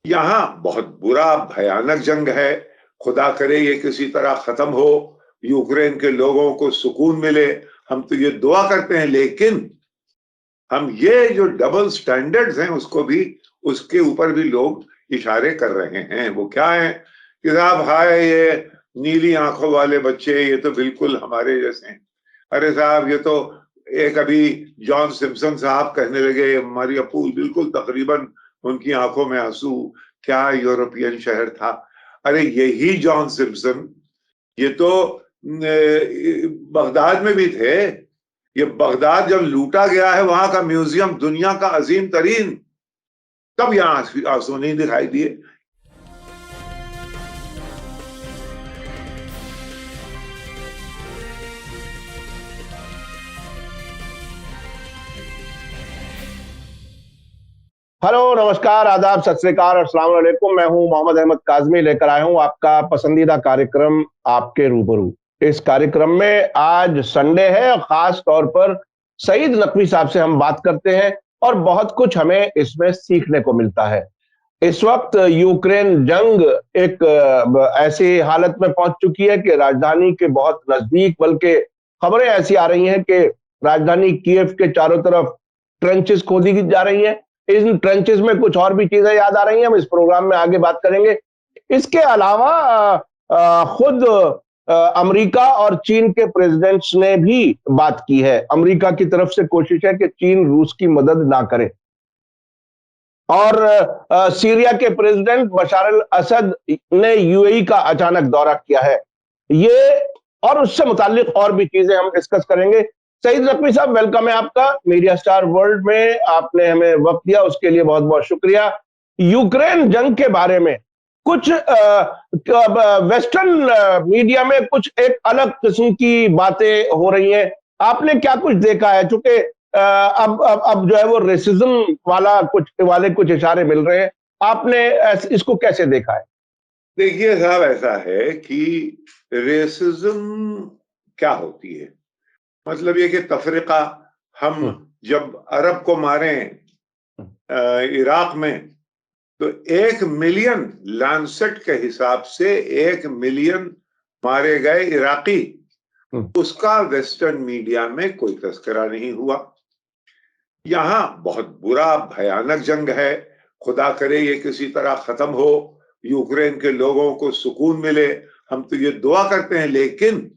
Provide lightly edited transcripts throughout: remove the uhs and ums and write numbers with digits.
यहाँ बहुत बुरा भयानक जंग है। खुदा करे ये किसी तरह खत्म हो, यूक्रेन के लोगों को सुकून मिले, हम तो ये दुआ करते हैं। लेकिन हम ये जो डबल स्टैंडर्ड्स हैं उसको भी, उसके ऊपर भी लोग इशारे कर रहे हैं। वो क्या है कि साहब हाय ये नीली आंखों वाले बच्चे, ये तो बिल्कुल हमारे जैसे हैं। अरे साहब ये तो एक अभी जॉन सिम्पसन साहब कहने लगे मारिया पूल बिल्कुल तकरीबन उनकी आंखों में आंसू, क्या यूरोपियन शहर था। अरे यही जॉन सिम्पसन ये तो बगदाद में भी थे। ये बगदाद जब लूटा गया है, वहां का म्यूजियम दुनिया का अजीम तरीन, तब यहां आंसू नहीं दिखाई दिए। हेलो, नमस्कार, आदाब, सत श्री अकाल और अस्सलाम वालेकुम। मैं हूं मोहम्मद अहमद काज़मी, लेकर आया हूं आपका पसंदीदा कार्यक्रम आपके रूबरू। इस कार्यक्रम में आज संडे है और खास तौर पर सईद नकवी साहब से हम बात करते हैं और बहुत कुछ हमें इसमें सीखने को मिलता है। इस वक्त यूक्रेन जंग एक ऐसी हालत में पहुंच चुकी है कि राजधानी के बहुत नजदीक, बल्कि खबरें ऐसी आ रही हैं कि राजधानी कीव के चारों तरफ ट्रेंचेस खोदी जा रही हैं। इन ट्रेंचेस में कुछ और भी चीजें याद आ रही हैं, हम इस प्रोग्राम में आगे बात करेंगे। इसके अलावा खुद अमेरिका और चीन के प्रेसिडेंट्स ने भी बात की है। अमेरिका की तरफ से कोशिश है कि चीन रूस की मदद ना करे। और सीरिया के प्रेसिडेंट बशार अल असद ने यूएई का अचानक दौरा किया है। ये और उससे मुतालिक और भी चीजें हम डिस्कस करेंगे। सईद नकवी साहब, वेलकम है आपका मीडिया स्टार वर्ल्ड में। आपने हमें वक्त दिया, उसके लिए बहुत बहुत शुक्रिया। यूक्रेन जंग के बारे में कुछ वेस्टर्न मीडिया में कुछ एक अलग किस्म की बातें हो रही हैं। आपने क्या कुछ देखा है? चूंकि अब जो है वो रेसिज्म कुछ इशारे मिल रहे हैं। आपने इसको कैसे देखा है? देखिए साहब, ऐसा है कि रेसिज्म क्या होती है, मतलब ये कि तफरीका। हम जब अरब को मारे इराक में, तो 1 मिलियन लैंसेट के हिसाब से 1 मिलियन मारे गए इराकी, उसका वेस्टर्न मीडिया में कोई तस्करा नहीं हुआ। यहां बहुत बुरा भयानक जंग है। खुदा करे ये किसी तरह खत्म हो, यूक्रेन के लोगों को सुकून मिले, हम तो ये दुआ करते हैं। लेकिन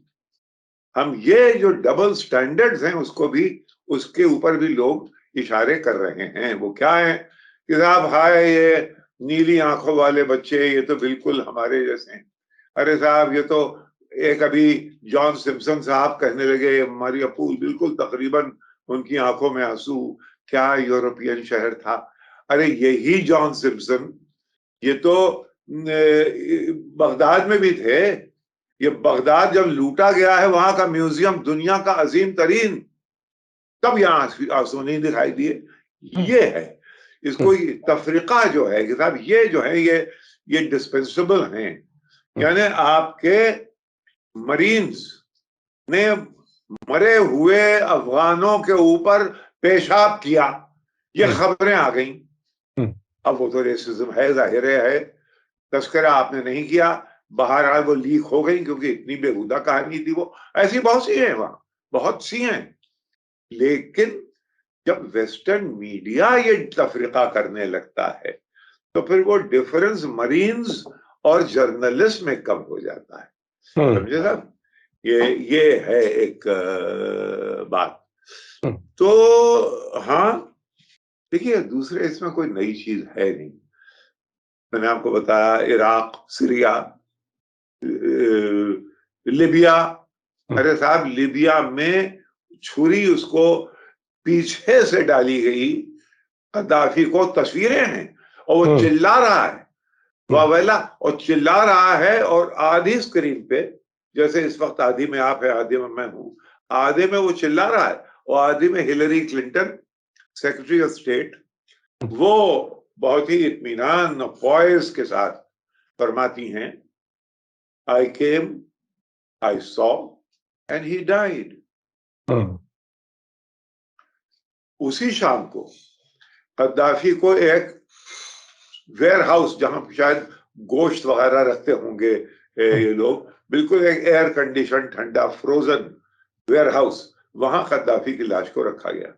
हम ये जो डबल स्टैंडर्ड्स हैं उसको भी, उसके ऊपर भी लोग इशारे कर रहे हैं। वो क्या है कि साहब हाय ये नीली आंखों वाले बच्चे, ये तो बिल्कुल हमारे जैसे हैं। अरे साहब ये तो एक अभी जॉन सिम्पसन साहब कहने लगे मारिया पूल बिल्कुल तकरीबन उनकी आंखों में आंसू, क्या यूरोपियन शहर था। अरे यही जॉन सिम्पसन ये तो बगदाद में भी थे। ये बगदाद जब लूटा गया है, वहां का म्यूजियम दुनिया का अजीम तरीन, तब यहां आंसू नहीं दिखाई दिए। ये है इसको तफरीका जो है कि साहब ये जो है ये डिस्पेंसेबल हैं। यानी आपके मरीन्स ने मरे हुए अफगानों के ऊपर पेशाब किया, ये खबरें आ गई। अब वो तो रेसिज्म है, जाहिर है। तस्करा आपने नहीं किया, बहरहाल वो लीक हो गई क्योंकि इतनी बेहुदा कहानी थी वो। ऐसी बहुत सी हैं वहां, बहुत सी हैं। लेकिन जब वेस्टर्न मीडिया ये तफरीका करने लगता है, तो फिर वो डिफरेंस मरीन्स और जर्नलिस्ट में कब हो जाता है, समझे साहब? ये है एक बात। तो हाँ, देखिए दूसरे इसमें कोई नई चीज है नहीं। मैंने आपको बताया इराक, सीरिया, लिबिया। अरे साहब लिबिया में छुरी उसको पीछे से डाली गई, कद्दाफी को, तस्वीरें हैं, और वो चिल्ला रहा है वावेला, और चिल्ला रहा है। और आधी स्क्रीन पे, जैसे इस वक्त आधी में आप है, आधी में मैं हूं, आधे में वो चिल्ला रहा है और आधी में Hillary Clinton secretary of state, वो बहुत ही इत्मीनान वॉइस के साथ फरमाती हैं, I came, I saw and he died. उसी शाम को कद्दाफी को एक वेयर हाउस जहां शायद गोश्त वगैरह रखते होंगे ये लोग, बिल्कुल एक एयर कंडीशन ठंडा फ्रोजन वेयर हाउस, वहां कद्दाफी की लाश को रखा गया।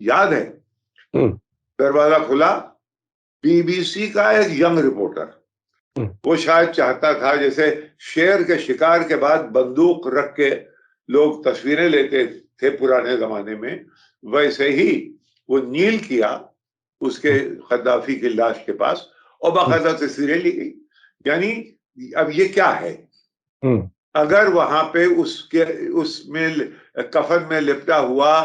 याद है, दरवाजा खुला, बीबीसी का एक यंग रिपोर्टर, वो शायद चाहता था जैसे शेर के शिकार के बाद बंदूक रख के लोग तस्वीरें लेते थे पुराने जमाने में, वैसे ही वो नील किया उसके कद्दाफी की लाश के पास और बाकायदा तस्वीरें ली गई। यानी अब ये क्या है, अगर वहां पे उसमें कफन में लिपटा हुआ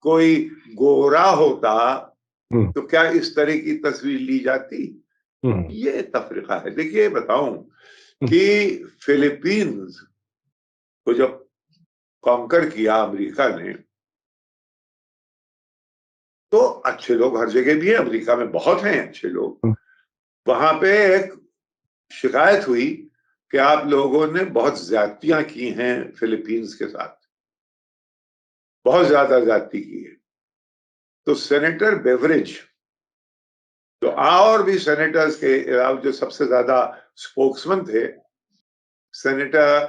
कोई गोरा होता तो क्या इस तरह की तस्वीर ली जाती? ये तफरीका है। देखिए बताऊं कि फिलीपींस को जब कॉन्कर किया अमेरिका ने, तो अच्छे लोग हर जगह भी हैं, अमेरिका में बहुत हैं अच्छे लोग। वहां पे एक शिकायत हुई कि आप लोगों ने बहुत ज्यादतियां की हैं फिलीपींस के साथ, बहुत ज्यादा ज्यादती की है। तो सेनेटर बेवरेज, तो और भी सेनेटर्स के अलावा जो सबसे ज्यादा स्पोक्समैन थे, सेनेटर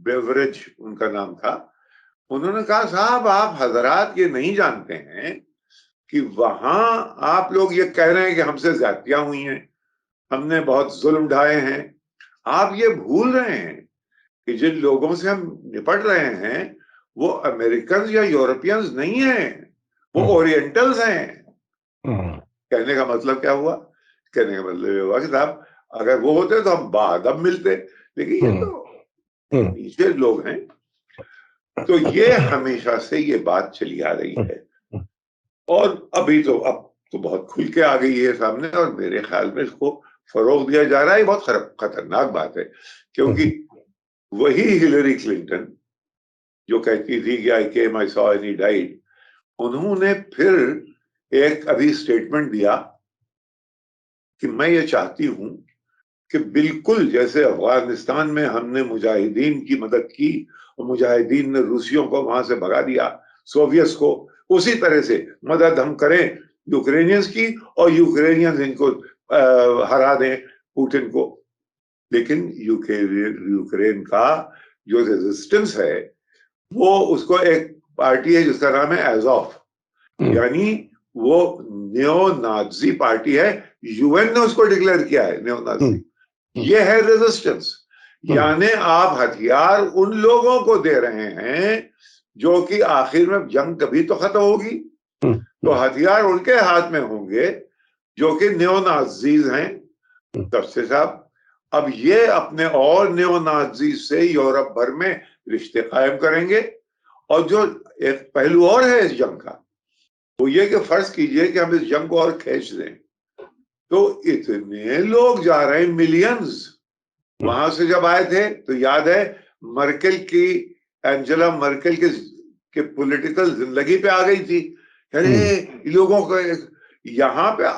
बेवरेज उनका नाम था, उन्होंने कहा साहब आप हजरात ये नहीं जानते हैं कि वहां आप लोग ये कह रहे हैं कि हमसे ज्यादतियां हुई हैं, हमने बहुत जुल्म ढाए हैं, आप ये भूल रहे हैं कि जिन लोगों से हम निपट रहे हैं वो अमेरिकन या यूरोपियंस नहीं हैं, वो ओरिएंटल्स हैं। कहने का मतलब क्या हुआ? कहने का मतलब ये हुआ कि साहब अगर वो होते तो हम बादम मिलते, लेकिन ये तो नीचे लोग हैं। तो ये हमेशा से ये बात चली आ रही है और अभी तो अब तो बहुत खुल के आ गई है सामने, और मेरे ख्याल में इसको फरोग दिया जा रहा है। बहुत खतरनाक बात है, क्योंकि वही हिलरी क्लिंटन जो कहती थी कि I came I saw and he died, उन्होंने फिर एक अभी स्टेटमेंट दिया कि मैं ये चाहती हूं कि बिल्कुल जैसे अफगानिस्तान में हमने मुजाहिदीन की मदद की और मुजाहिदीन ने रूसियों को वहां से भगा दिया, सोवियत को, उसी तरह से मदद हम करें यूक्रेनियंस की और यूक्रेनियंस इनको हरा दें पुतिन को। लेकिन यूक्रेन का जो रेजिस्टेंस है वो, उसको एक पार्टी है जिसका नाम है एज़ोफ, यानी वो नियो नाजी पार्टी है, यूएन ने उसको डिक्लेयर किया है नियो नाजी। ये है रेजिस्टेंस, यानी आप हथियार उन लोगों को दे रहे हैं जो कि आखिर में जंग कभी तो खत्म होगी, तो हथियार उनके हाथ में होंगे जो कि नियो नाजीज हैं। तब से साहब अब ये अपने और नियो नाजी से यूरोप भर में रिश्ते कायम करेंगे। और जो एक पहलू और है इस जंग का, वो ये कि फर्ज कीजिए कि हम इस जंग को और खींच दें, तो इतने लोग जा रहे हैं, मिलियंस। वहां से जब आए थे तो याद है मर्केल की, एंजेला मर्केल के पॉलिटिकल जिंदगी पे आ गई थी, अरे लोगों को यहाँ पे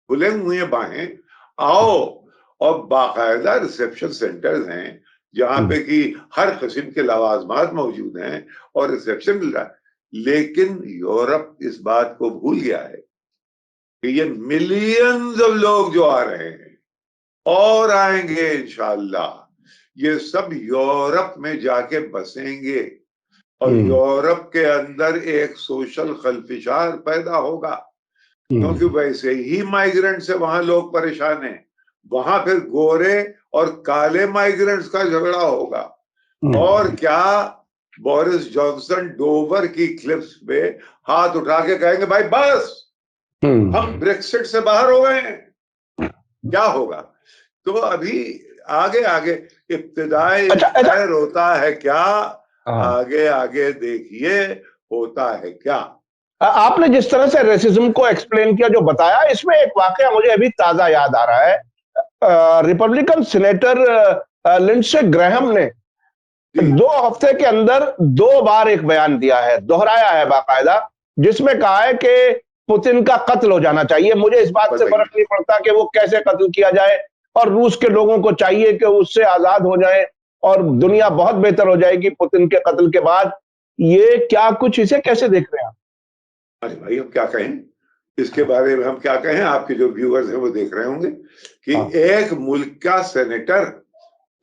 खुले हुए बाहें आओ, और बाकायदा रिसेप्शन सेंटर्स हैं जहां पे कि हर किस्म के लवाजमात मौजूद हैं और रिसेप्शन मिल रहा है। लेकिन यूरोप इस बात को भूल गया है कि ये मिलियंस ऑफ लोग जो आ रहे हैं और आएंगे इंशाअल्लाह, ये सब यूरोप में जाके बसेंगे और यूरोप के अंदर एक सोशल खलफिशार पैदा होगा, क्योंकि वैसे ही माइग्रेंट से वहां लोग परेशान हैं, वहां फिर गोरे और काले माइग्रेंट्स का झगड़ा होगा। और क्या बोरिस जॉनसन डोवर की क्लिफ्स पे हाथ उठा के कहेंगे भाई बस हम ब्रेक्सिट से बाहर हो गए हैं, क्या होगा? तो अभी आगे आगे इब्तिदाई खैर होता है क्या, आगे आगे देखिए होता है क्या। आपने जिस तरह से रेसिज्म को एक्सप्लेन किया, जो बताया, इसमें एक वाकया मुझे अभी ताजा याद आ रहा है। रिपब्लिकन सीनेटर लिंडसे ग्रैहम ने 2 हफ्ते के अंदर 2 बार एक बयान दिया है, दोहराया है बाकायदा, जिसमें कहा है कि पुतिन का कत्ल हो जाना चाहिए। मुझे इस बात से फर्क नहीं पड़ता कि वो कैसे कत्ल किया जाए, और रूस के लोगों को चाहिए कि उससे आजाद हो जाए और दुनिया बहुत बेहतर हो जाएगी पुतिन के कत्ल के बाद। ये क्या कुछ, इसे कैसे देख रहे हैं आप? अरे भाई अब क्या कहें, इसके बारे में हम क्या कहें, आपके जो व्यूअर्स हैं वो देख रहे होंगे कि एक मुल्क का सेनेटर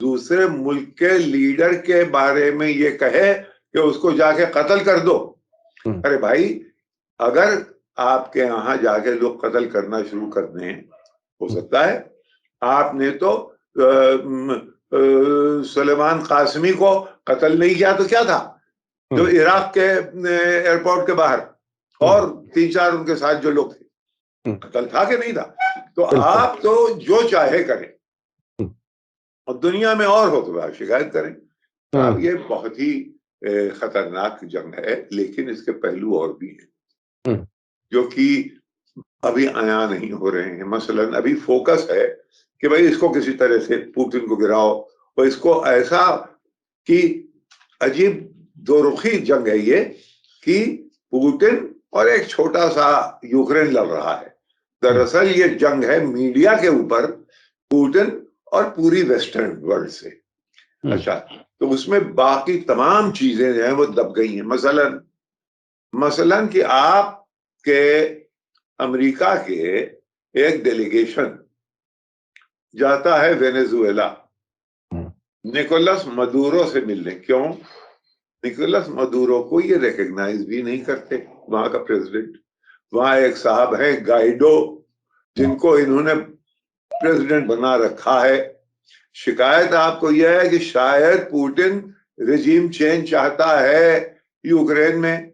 दूसरे मुल्क के लीडर के बारे में ये कहे कि उसको जाके कत्ल कर दो। अरे भाई, अगर आपके यहाँ जाके लोग कत्ल करना शुरू कर दें, हो सकता है आपने तो सुलेमान कासमी को कत्ल नहीं किया तो क्या था, जो इराक के एयरपोर्ट के बाहर और 3-4 उनके साथ जो लोग थे, कत्ल था कि नहीं था? तो आप तो जो चाहे करें और दुनिया में और हो तो आप शिकायत करें। तो अब ये बहुत ही खतरनाक जंग है, लेकिन इसके पहलू और भी हैं जो कि अभी आया नहीं हो रहे हैं। मसलन अभी फोकस है कि भाई इसको किसी तरह से पुतिन को गिराओ, और इसको ऐसा कि अजीब दोरुखी जंग है ये कि पुतिन और एक छोटा सा यूक्रेन लड़ रहा है। दरअसल ये जंग है मीडिया के ऊपर पुतिन और पूरी वेस्टर्न वर्ल्ड से। अच्छा, तो उसमें बाकी तमाम चीजें जो हैं वो दब गई हैं। मसलन कि आपके अमेरिका के एक डेलीगेशन जाता है वेनेजुएला निकोलस मदुरो से मिलने। क्यों? निकोलस मदुरो को ये रिकॉग्नाइज भी नहीं करते वहां का प्रेसिडेंट। वहां एक साहब है गाइडो, जिनको इन्होंने प्रेसिडेंट बना रखा है। शिकायत आपको यह है कि शायद पुतिन रिजीम चेंज चाहता है यूक्रेन में।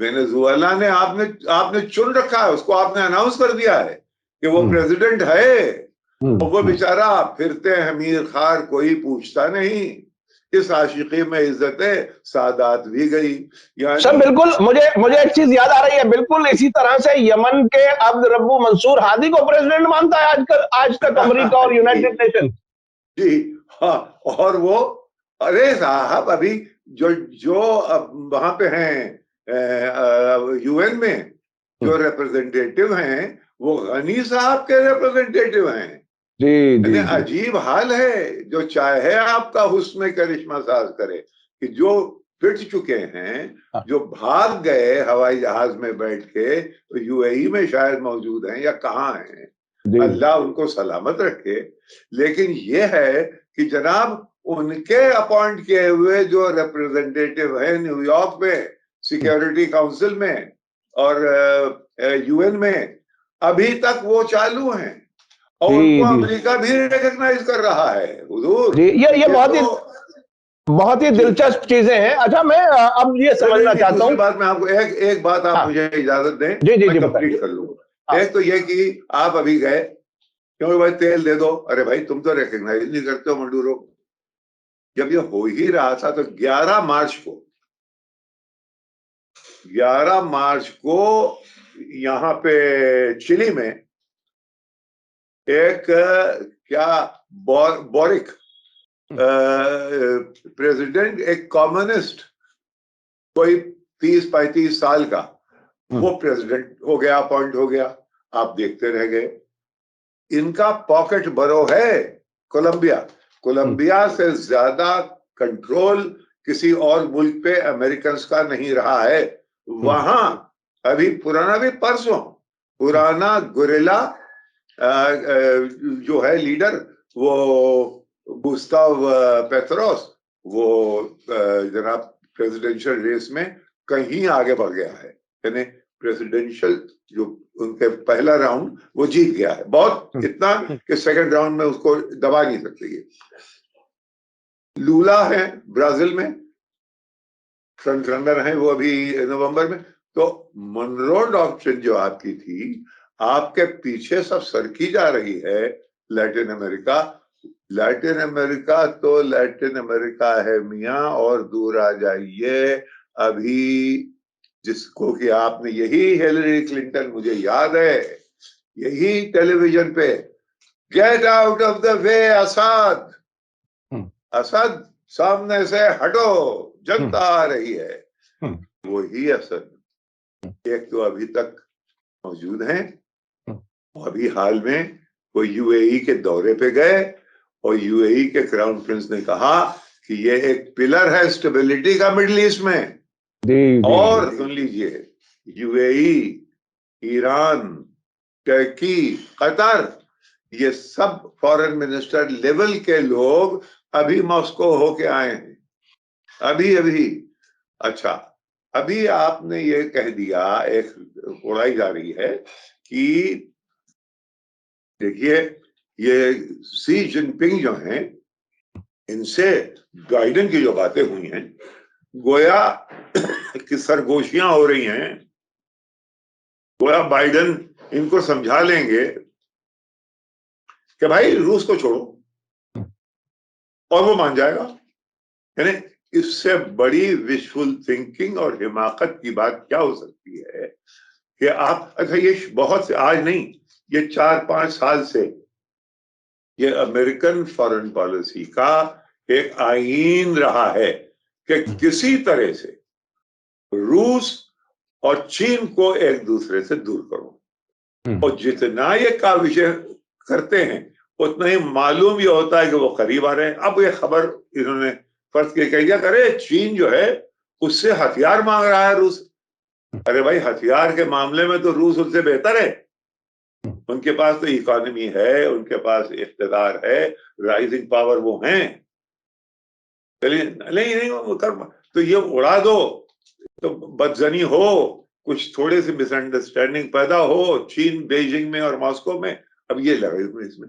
वेनेजुएला ने आपने चुन रखा है, उसको आपने अनाउंस कर दिया है कि वो प्रेसिडेंट है, और वो बेचारा फिरते हमीर खार, कोई पूछता नहीं। इस आशिकी में इज्जत सादात भी गई। सर बिल्कुल, मुझे एक चीज याद आ रही है, बिल्कुल इसी तरह से यमन के अब्द रब्बू मंसूर हादी को प्रेसिडेंट मानता है आजकल, आज तक अमेरिका और यूनाइटेड नेशन। जी हाँ, और वो अरे साहब अभी जो वहां पे हैं यूएन में जो रिप्रेजेंटेटिव हैं, वो गनी साहब के रिप्रेजेंटेटिव हैं। जी, अजीब हाल है। जो चाहे आपका हुस्न करिश्मा साज करे कि जो पिट चुके हैं, जो भाग गए हवाई जहाज में बैठ के, तो यूएई में शायद मौजूद हैं या कहाँ हैं, अल्लाह उनको सलामत रखे। लेकिन ये है कि जनाब उनके अपॉइंट किए हुए जो रिप्रेजेंटेटिव हैं न्यूयॉर्क में सिक्योरिटी काउंसिल में और यूएन में, अभी तक वो चालू हैं और उनको अमेरिका भी रिकॉग्नाइज कर रहा है। हुजूर, ये बहुत ही दिलचस्प चीजें हैं। अच्छा, मैं अब ये समझना चाहता हूँ, बात मैं आपको एक बात आप मुझे इजाजत दें, मैं कंप्लीट कर लूंगा। एक तो ये कि आप अभी गए, क्यों भाई तेल दे दो, अरे भाई तुम तो रिकॉग्नाइज नहीं करते हो मंडूरो। जब ये हो ही रहा था तो 11 मार्च को यहाँ पे चिली में एक क्या बोरिक प्रेसिडेंट, एक कम्युनिस्ट, कोई 30-35 साल का, वो प्रेसिडेंट हो गया, अपॉइंट हो गया। आप देखते रह गए। इनका पॉकेट बरो है कोलंबिया से ज्यादा कंट्रोल किसी और मुल्क पे अमेरिकन का नहीं रहा है। वहां अभी परसों पुराना गुरिल्ला जो है लीडर, वो गुस्ताव पेत्रोस, वो जनाब प्रेसिडेंशियल रेस में कहीं आगे बढ़ गया है। यानी प्रेसिडेंशियल जो उनके पहला राउंड वो जीत गया है, बहुत इतना कि सेकंड राउंड में उसको दबा नहीं सकते। लूला है ब्राजील में, फ्रंट रनर है वो अभी नवंबर में। तो मनरो डॉक्ट्रिन जो आपकी थी, आपके पीछे सब सरकी जा रही है। लैटिन अमेरिका तो लैटिन अमेरिका है मियाँ, और दूर आ जाइए। अभी जिसको कि आपने, यही हिलरी क्लिंटन, मुझे याद है, यही टेलीविजन पे, get out of the way Asad सामने से हटो, जनता आ रही है। वही असद एक तो अभी तक मौजूद हैं। अभी हाल में वो यूएई के दौरे पे गए और यूएई के क्राउन प्रिंस ने कहा कि ये एक पिलर है स्टेबिलिटी का मिडिल ईस्ट में। और सुन लीजिए, यूएई ईरान, टर्की, कतर, ये सब फॉरेन मिनिस्टर लेवल के लोग अभी मॉस्को होके आए हैं, अभी अभी। अच्छा, अभी आपने ये कह दिया, एक उड़ाई जा रही है कि देखिए ये सी जिनपिंग जो हैं, इनसे बाइडेन की जो बातें हुई हैं, गोया कि सरगोशियां हो रही हैं, गोया बाइडेन इनको समझा लेंगे कि भाई रूस को छोड़ो, और वो मान जाएगा। यानी इससे बड़ी विशफुल थिंकिंग और हिमाकत की बात क्या हो सकती है कि आप, अच्छा ये बहुत से, आज नहीं, ये 4-5 साल से ये अमेरिकन फॉरेन पॉलिसी का एक आईन रहा है कि किसी तरह से रूस और चीन को एक दूसरे से दूर करो, और जितना ये का विषय करते हैं उतना ही मालूम ये होता है कि वो करीब आ रहे हैं। अब ये खबर इन्होंने फर्ज के कह दिया, करे चीन जो है उससे हथियार मांग रहा है रूस। अरे भाई, हथियार के मामले में तो रूस उससे बेहतर है, उनके पास तो इकोनॉमी है, उनके पास इख्तिदार है, राइजिंग पावर वो हैं। चलिए, नहीं नहीं वो कर, तो ये उड़ा दो, तो बदजनी हो, कुछ थोड़े से मिसअंडरस्टैंडिंग पैदा हो चीन, बीजिंग में और मॉस्को में। अब ये लगे इसमें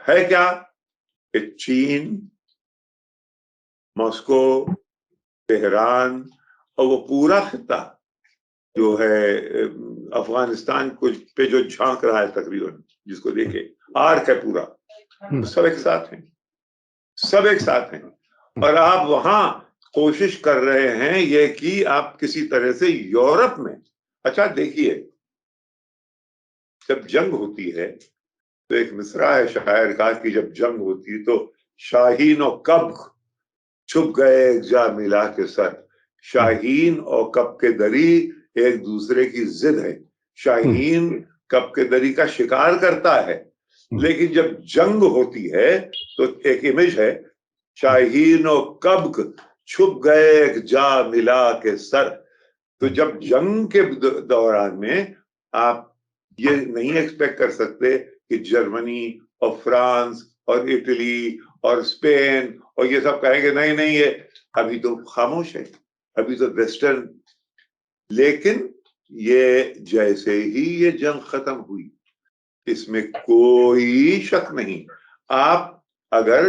है क्या कि चीन, मॉस्को, तेहरान और वो पूरा खिता जो है अफगानिस्तान कुछ पे जो झांक रहा है तकरीबन, जिसको देखे आर्क है पूरा, सब एक साथ हैं, सब एक साथ हैं। और आप वहां कोशिश कर रहे हैं ये कि आप किसी तरह से यूरोप में, अच्छा देखिए, जब जंग होती है तो एक मिसरा है शायर का कि जब जंग होती तो शाहीन और कब्र छुप गए एक जा मिला के सर। शाहीन और कब के दरी एक दूसरे की जिद है। शाहीन कब के दरी का शिकार करता है, लेकिन जब जंग होती है तो एक इमेज है, शाहीन और कब छुप गए एक जा मिला के सर। तो जब जंग के दौरान में आप ये नहीं एक्सपेक्ट कर सकते कि जर्मनी और फ्रांस और इटली और स्पेन और ये सब कहेंगे नहीं नहीं, ये अभी तो खामोश है, अभी तो वेस्टर्न। लेकिन ये जैसे ही ये जंग खत्म हुई, इसमें कोई शक नहीं, आप अगर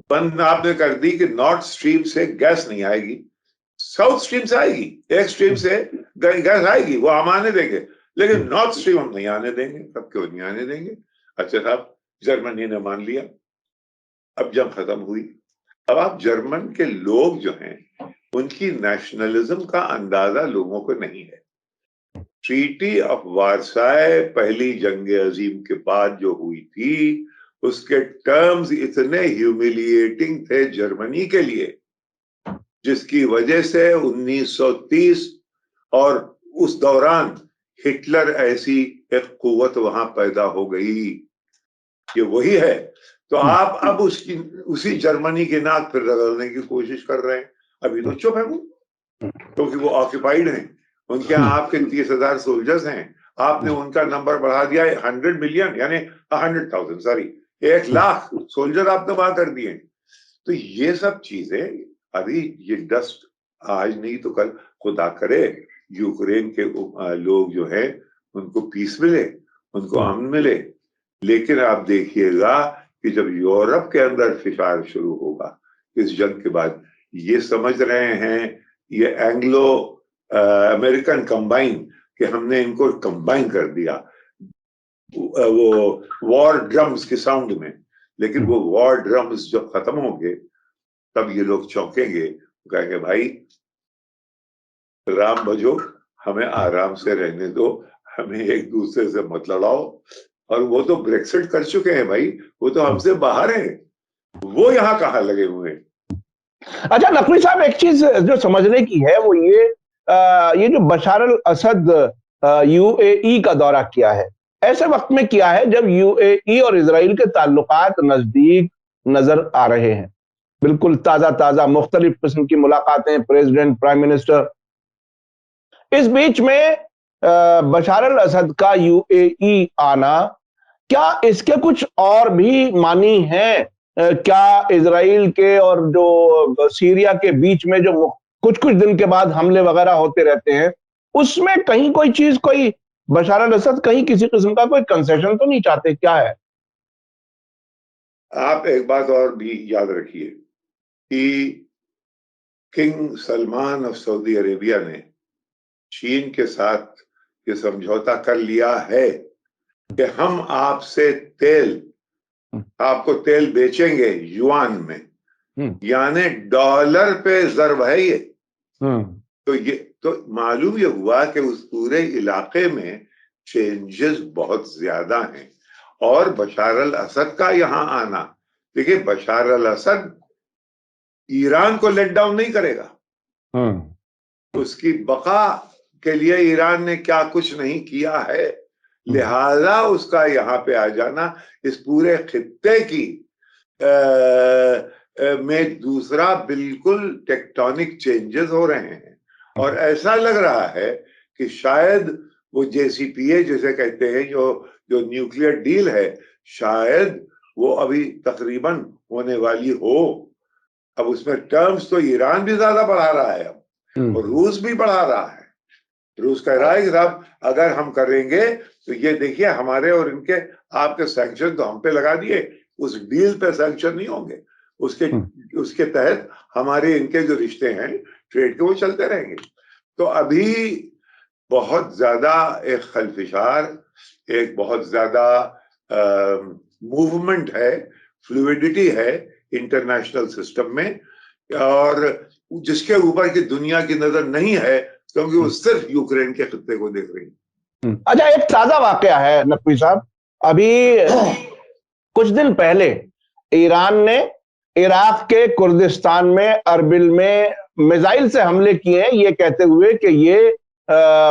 बंद आपने कर दी कि नॉर्थ स्ट्रीम से गैस नहीं आएगी, साउथ स्ट्रीम से आएगी, एक स्ट्रीम से गैस आएगी, वो हम आने देंगे, लेकिन नॉर्थ स्ट्रीम हम नहीं आने देंगे। तब क्यों नहीं आने देंगे? अच्छा साहब, जर्मनी ने मान लिया, अब जंग खत्म हुई, अब आप जर्मन के लोग जो हैं उनकी नेशनलिज्म का अंदाजा लोगों को नहीं है। ट्रीटी ऑफ वारसाय पहली जंग अजीम के बाद जो हुई थी, उसके टर्म्स इतने ह्यूमिलिएटिंग थे जर्मनी के लिए, जिसकी वजह से 1930 और उस दौरान हिटलर ऐसी एक कुव्वत वहां पैदा हो गई। ये वही है। तो आप अब उसी जर्मनी के नाक पर रगड़ने की कोशिश कर रहे हैं। अभी तो चुप है वो, क्योंकि वो ऑक्यूपाइड हैं, उनके यहाँ आपके 30,000 सोल्जर्स हैं, आपने उनका नंबर बढ़ा दिया है 100 मिलियन, यानी 100,000, सॉरी 1,00,000 सोल्जर आपने वहां कर दिए। तो ये सब चीजें अभी, ये डस्ट आज नहीं तो कल, खुदा करे यूक्रेन के लोग जो है उनको पीस मिले, उनको अमन मिले। लेकिन आप देखिएगा कि जब यूरोप के अंदर फिशार शुरू होगा इस जंग के बाद, ये समझ रहे हैं ये एंग्लो अमेरिकन कंबाइन, कि हमने इनको कंबाइन कर दिया वो वॉर ड्रम्स के साउंड में। लेकिन वो वॉर ड्रम्स जब खत्म होंगे तब ये लोग चौंकेंगे, कहेंगे भाई राम भजो, हमें आराम से रहने दो, हमें एक दूसरे से मत लड़ाओ। और वो तो ब्रेक्सिट कर चुके हैं भाई, वो तो हमसे बाहर हैं, वो यहाँ कहाँ लगे हुए हैं। अच्छा नकवी साहब, एक चीज जो समझने की है वो ये जो बशार अल असद यूएई का दौरा किया है, ऐसे वक्त में किया है जब यूएई और इजराइल के ताल्लुकात नजदीक नजर आ रहे हैं। बिल्कुल ताजा ताजा मुख्तलिफ किस्म की मुलाकातें, प्रेसिडेंट, प्राइम मिनिस्टर, इस बीच में बशार अल असद का यूएई आना, क्या इसके कुछ और भी मानी हैं? क्या इजराइल के और जो सीरिया के बीच में जो कुछ कुछ दिन के बाद हमले वगैरह होते रहते हैं, उसमें कहीं कोई चीज, कोई बशार अल असद कहीं किसी किस्म का कोई कंसेशन तो नहीं चाहते? क्या है? आप एक बात और भी याद रखिए कि king Salman of Saudi Arabia ने चीन के साथ ये समझौता कर लिया है कि हम आपसे आपको तेल बेचेंगे युआन में, यानी डॉलर पे ज़र्ब है ये। तो ये तो मालूम ये हुआ कि उस पूरे इलाके में चेंजेस बहुत ज्यादा हैं। और बशार अल असद का यहां आना, देखिए बशार अल असद ईरान को लेट डाउन नहीं करेगा। उसकी बका के लिए ईरान ने क्या कुछ नहीं किया है, लिहाजा उसका यहाँ पे आ जाना इस पूरे खित्ते की में दूसरा बिल्कुल टेक्टोनिक चेंजेस हो रहे हैं। और ऐसा लग रहा है कि शायद वो JCPA जिसे कहते हैं, जो न्यूक्लियर डील है, शायद वो अभी तकरीबन होने वाली हो। अब उसमें टर्म्स तो ईरान भी ज्यादा बढ़ा रहा है अब, और रूस भी बढ़ा रहा है। रूस कह रहा है कि साहब अगर हम करेंगे तो ये देखिए हमारे और इनके आपके सैंक्शन तो हम पे लगा दिए, उस डील पे सैंक्शन नहीं होंगे, उसके तहत हमारे इनके जो रिश्ते हैं ट्रेड के वो चलते रहेंगे। तो अभी बहुत ज्यादा एक खलफिशार, एक बहुत ज्यादा मूवमेंट है, फ्लूइडिटी है इंटरनेशनल सिस्टम में, और जिसके ऊपर की दुनिया की नजर नहीं है, क्योंकि वो सिर्फ यूक्रेन के खित्ते को देख रही है। अच्छा, एक ताजा वाकया है नकवी साहब, अभी कुछ दिन पहले ईरान ने इराक के कुर्दिस्तान में अरबिल में मिसाइल से हमले किए हैं, ये कहते हुए कि ये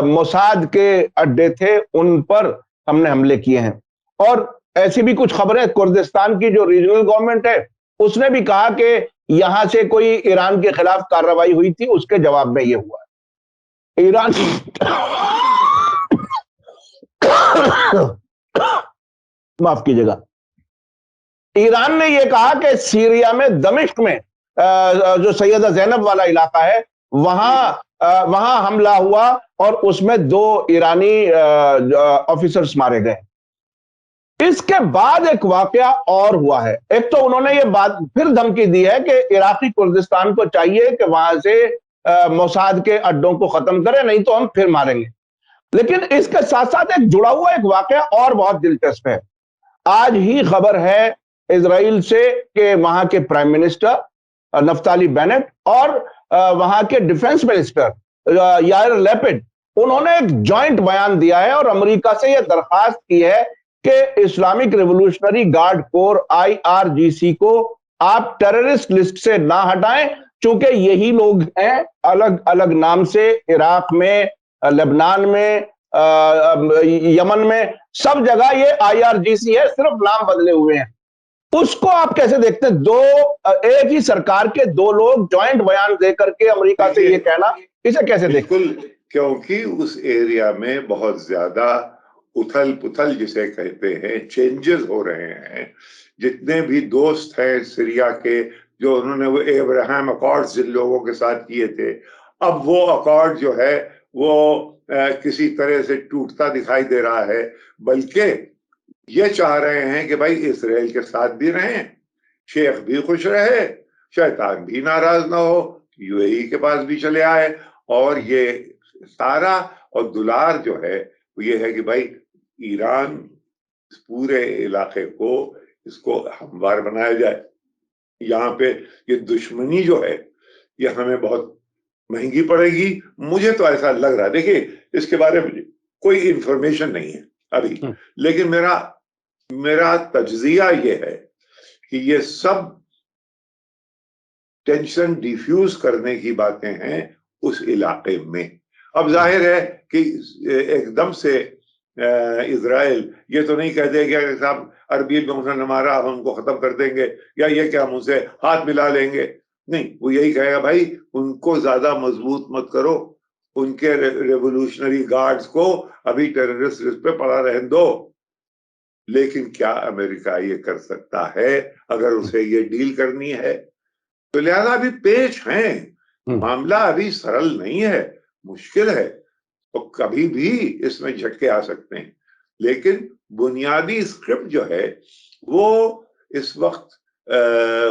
मोसाद के अड्डे थे, उन पर हमने हमले किए हैं। और ऐसी भी कुछ खबरें, कुर्दिस्तान की जो रीजनल गवर्नमेंट है उसने भी कहा कि यहां से कोई ईरान के खिलाफ कार्रवाई हुई थी, उसके जवाब में ये हुआ। ईरान माफ कीजिएगा, ईरान ने यह कहा कि सीरिया में दमिश्क में जो सैयदा जैनब वाला इलाका है, वहां हमला हुआ और उसमें 2 ईरानी ऑफिसर्स मारे गए। इसके बाद एक वाकया और हुआ है। एक तो उन्होंने ये बात फिर धमकी दी है कि इराकी कुर्दिस्तान को चाहिए कि वहां से मोसाद के अड्डों को खत्म करें, नहीं तो हम फिर मारेंगे। लेकिन इसके साथ साथ एक जुड़ा हुआ एक वाकया और बहुत दिलचस्प है। आज ही खबर है इजराइल से कि वहां के प्राइम मिनिस्टर नफ्ताली बेनेट और वहां के डिफेंस मिनिस्टर यार लैपिड, उन्होंने एक जॉइंट बयान दिया है और अमेरिका से यह दरखास्त की है कि Islamic revolutionary guard core IRGC को आप टेररिस्ट लिस्ट से ना हटाएं, चूंकि यही लोग हैं अलग अलग नाम से इराक में, लेबनान में, यमन में, सब जगह ये IRGC है, सिर्फ नाम बदले हुए हैं। उसको आप कैसे देखते हैं? एक ही सरकार के 2 लोग जॉइंट बयान देकर के अमेरिका से ये कहना, इसे कैसे देखते हैं? बिल्कुल, क्योंकि उस एरिया में बहुत ज्यादा उथल पुथल जिसे कहते हैं, चेंजेस हो रहे हैं। जितने भी दोस्त हैं सीरिया के, जो उन्होंने वो एब्राहम अकॉर्ड्स जिन लोगों के साथ किए थे, अब वो अकॉर्ड जो है वो किसी तरह से टूटता दिखाई दे रहा है। बल्कि ये चाह रहे हैं कि भाई इसराइल के साथ भी रहें, शेख भी खुश रहे, शैतान भी नाराज ना हो, UAE के पास भी चले आए, और ये सारा और दुलार जो है वो ये है कि भाई ईरान इस पूरे इलाके को, इसको हमवार बनाया जाए। यहाँ पे ये दुश्मनी जो है ये हमें बहुत महंगी पड़ेगी, मुझे तो ऐसा लग रहा है। देखिए इसके बारे में कोई इंफॉर्मेशन नहीं है अभी, लेकिन मेरा तज्जिया ये है कि ये सब टेंशन डिफ्यूज करने की बातें हैं उस इलाके में। अब जाहिर है कि एकदम से इजराइल ये तो नहीं कह देगा कि साहब अरबी में उन्होंने मारा, हम उनको खत्म कर देंगे, या ये कि हम उनसे हाथ मिला लेंगे। नहीं, वो यही कहेगा भाई उनको ज्यादा मजबूत मत करो, उनके रेवोल्यूशनरी गार्ड्स को अभी टेररिस्ट लिस्ट पे पड़ा रहने दो। लेकिन क्या अमेरिका ये कर सकता है अगर उसे ये डील करनी है? तो लिहाजा अभी पेश है, मामला अभी सरल नहीं है, मुश्किल है, तो कभी भी इसमें झटके आ सकते हैं। लेकिन बुनियादी स्क्रिप्ट जो है वो इस वक्त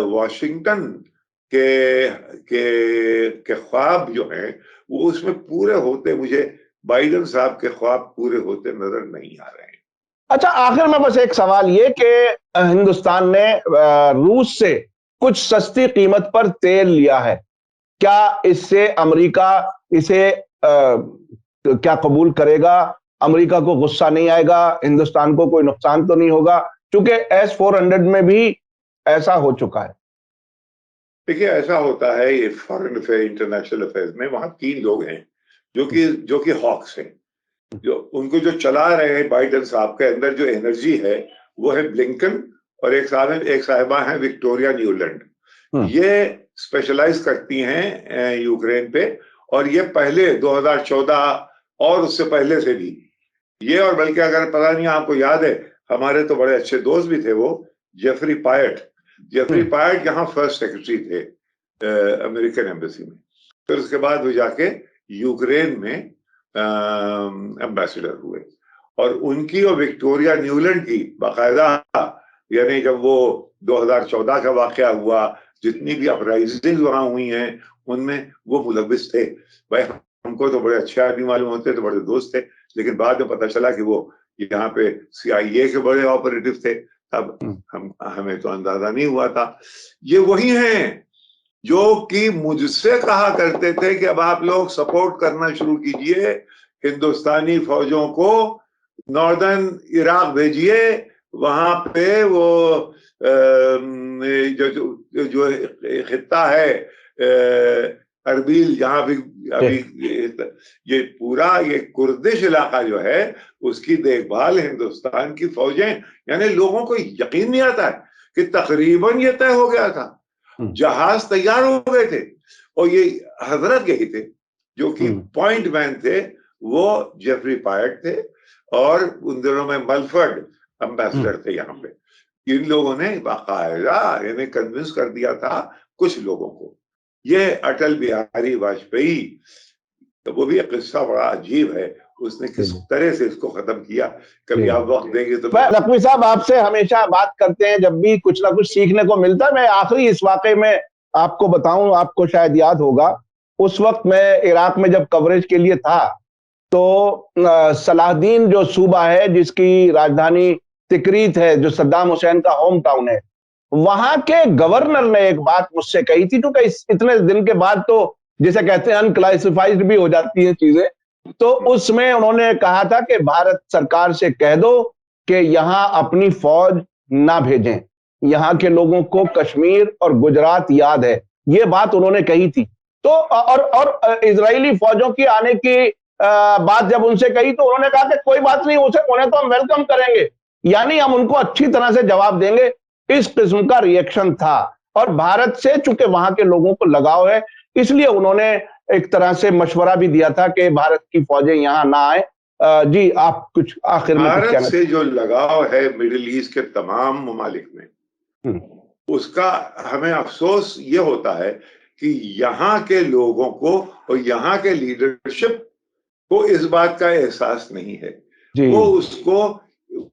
वॉशिंगटन के ख्वाब जो हैं वो उसमें पूरे होते, मुझे बाइडेन साहब के ख्वाब पूरे होते नजर नहीं आ रहे हैं। अच्छा, आखिर में बस एक सवाल ये कि हिंदुस्तान ने रूस से कुछ सस्ती कीमत पर तेल लिया है, क्या इससे अमेरिका इसे क्या कबूल करेगा? अमेरिका को गुस्सा नहीं आएगा? हिंदुस्तान को कोई नुकसान तो नहीं होगा? क्योंकि S-400 में भी ऐसा हो चुका है। देखिए, ऐसा होता है ये फॉरेन अफेयर, इंटरनेशनल अफेयर्स में, वहां 3 लोग हैं जो कि हॉक्स हैं, जो उनको जो चला रहे हैं। बाइडेन साहब के अंदर जो एनर्जी है वो है ब्लिंकन, और एक साहिबा है विक्टोरिया न्यूलैंड। ये स्पेशलाइज करती हैं यूक्रेन पे, और ये पहले 2014 और उससे पहले से भी ये, और बल्कि अगर पता नहीं आपको याद है, हमारे तो बड़े अच्छे दोस्त भी थे वो, जेफरी पायट यहाँ फर्स्ट सेक्रेटरी थे अमेरिकन एम्बेसी में। फिर उसके बाद वो जाके यूक्रेन में एम्बेसडर हुए, और उनकी और विक्टोरिया न्यूलैंड की बाकायदा, यानी जब वो 2014 का वाकया हुआ, जितनी भी अपराइजिंग वहां हुई हैं उनमें वो मुलविस थे। भाई हमको तो बड़े अच्छे आदमी मालूम होते थे, बड़े दोस्त थे, लेकिन बाद में पता चला कि वो यहाँ पे CIA के बड़े ऑपरेटिव थे। तब हमें तो अंदाजा नहीं हुआ था। ये वही हैं जो कि मुझसे कहा करते थे कि अब आप लोग सपोर्ट करना शुरू कीजिए, हिंदुस्तानी फौजों को नॉर्दर्न इराक भेजिए, वहां पे वो जो खित्ता है अरबील, जहां भी अभी ये पूरा ये कुर्दिश इलाका जो है उसकी देखभाल हिंदुस्तान की फौजें, यानी लोगों को यकीन नहीं आता है कि तकरीबन ये तय हो गया था, जहाज तैयार हो गए थे, और ये हजरत गए थे जो कि पॉइंट मैन थे, वो जेफरी पायट थे, और उन दिनों में मलफर्ड एम्बेसडर थे यहाँ पे। इन लोगों ने बाकायदा इन्हें कन्विंस कर दिया था कुछ लोगों को। ये अटल बिहारी वाजपेयी, तो वो भी एक किस्सा बड़ा अजीब है, उसने किस तरह से इसको खत्म किया, कभी आप वक्त देंगे तो। नकवी साहब, आपसे हमेशा बात करते हैं, जब भी कुछ ना कुछ सीखने को मिलता है। मैं आखिरी इस वाकये में आपको बताऊं, आपको शायद याद होगा, उस वक्त मैं इराक में जब कवरेज के लिए था, तो सलाहदीन जो सूबा है जिसकी राजधानी तिकरीत है, जो सद्दाम हुसैन का होम टाउन है, वहां के गवर्नर ने एक बात मुझसे कही थी, क्योंकि इतने दिन के बाद तो जिसे कहते हैं अनक्लासिफाइड भी हो जाती है चीजें, तो उसमें उन्होंने कहा था कि भारत सरकार से कह दो कि यहां अपनी फौज ना भेजें, यहां के लोगों को कश्मीर और गुजरात याद है। ये बात उन्होंने कही थी। तो और इजरायली फौजों की आने की बात जब उनसे कही, तो उन्होंने कहा कि कोई बात नहीं, उन्हें तो हम वेलकम करेंगे, यानी हम उनको अच्छी तरह से जवाब देंगे। इस किस्म का रिएक्शन था, और भारत से चूंकि वहां के लोगों को लगाव है, इसलिए उन्होंने एक तरह से मशवरा भी दिया था कि भारत की फौजें यहां ना आए। जी, आप कुछ आखिर में कुछ भारत से जो लगाव है मिडिल ईस्ट के तमाम ममालिक में, उसका हमें अफसोस ये होता है कि यहाँ के लोगों को और यहाँ के लीडरशिप को इस बात का एहसास नहीं है। वो उसको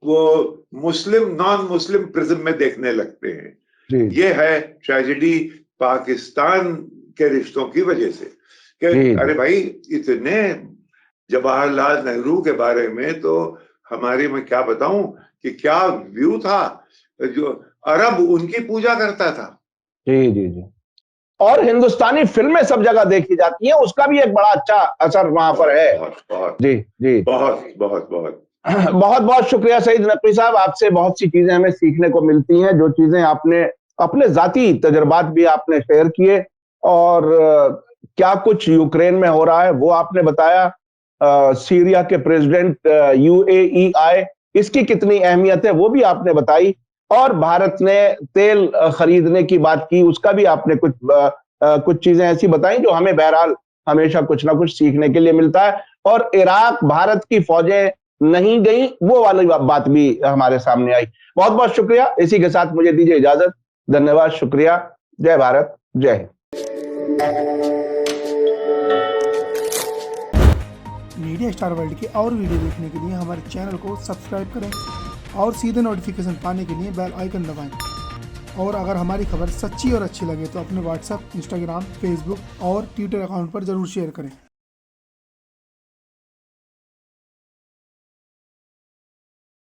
वो मुस्लिम नॉन मुस्लिम प्रिज्म में देखने लगते हैं। ये है ट्रेजेडी पाकिस्तान के रिश्तों की वजह से, कि अरे भाई, इतने जवाहरलाल नेहरू के बारे में तो हमारी, मैं क्या बताऊं कि क्या व्यू था, जो अरब उनकी पूजा करता था। जी जी जी। और हिंदुस्तानी फिल्में सब जगह देखी जाती हैं, उसका भी एक बड़ा अच्छा असर वहां पर है। बहुत जी जी, बहुत बहुत बहुत बहुत बहुत शुक्रिया सईद नकवी साहब, आपसे बहुत सी चीजें हमें सीखने को मिलती हैं, जो चीजें आपने अपने जाती तजुर्बात भी आपने शेयर किए, और क्या कुछ यूक्रेन में हो रहा है वो आपने बताया। सीरिया के प्रेसिडेंट UAE आए, इसकी कितनी अहमियत है वो भी आपने बताई, और भारत ने तेल खरीदने की बात की, उसका भी आपने कुछ चीजें ऐसी बताई जो हमें बहरहाल हमेशा कुछ ना कुछ सीखने के लिए मिलता है। और इराक भारत की फौजें नहीं गई, वो वाली बात भी हमारे सामने आई। बहुत बहुत शुक्रिया। इसी के साथ मुझे दीजिए इजाजत। धन्यवाद, शुक्रिया। जय भारत, जय हिंद। मीडिया स्टार वर्ल्ड के और वीडियो देखने के लिए हमारे चैनल को सब्सक्राइब करें और सीधे नोटिफिकेशन पाने के लिए बेल आइकन दबाएं। और अगर हमारी खबर सच्ची और अच्छी लगे तो अपने व्हाट्सएप, इंस्टाग्राम, फेसबुक और ट्विटर अकाउंट पर जरूर शेयर करें।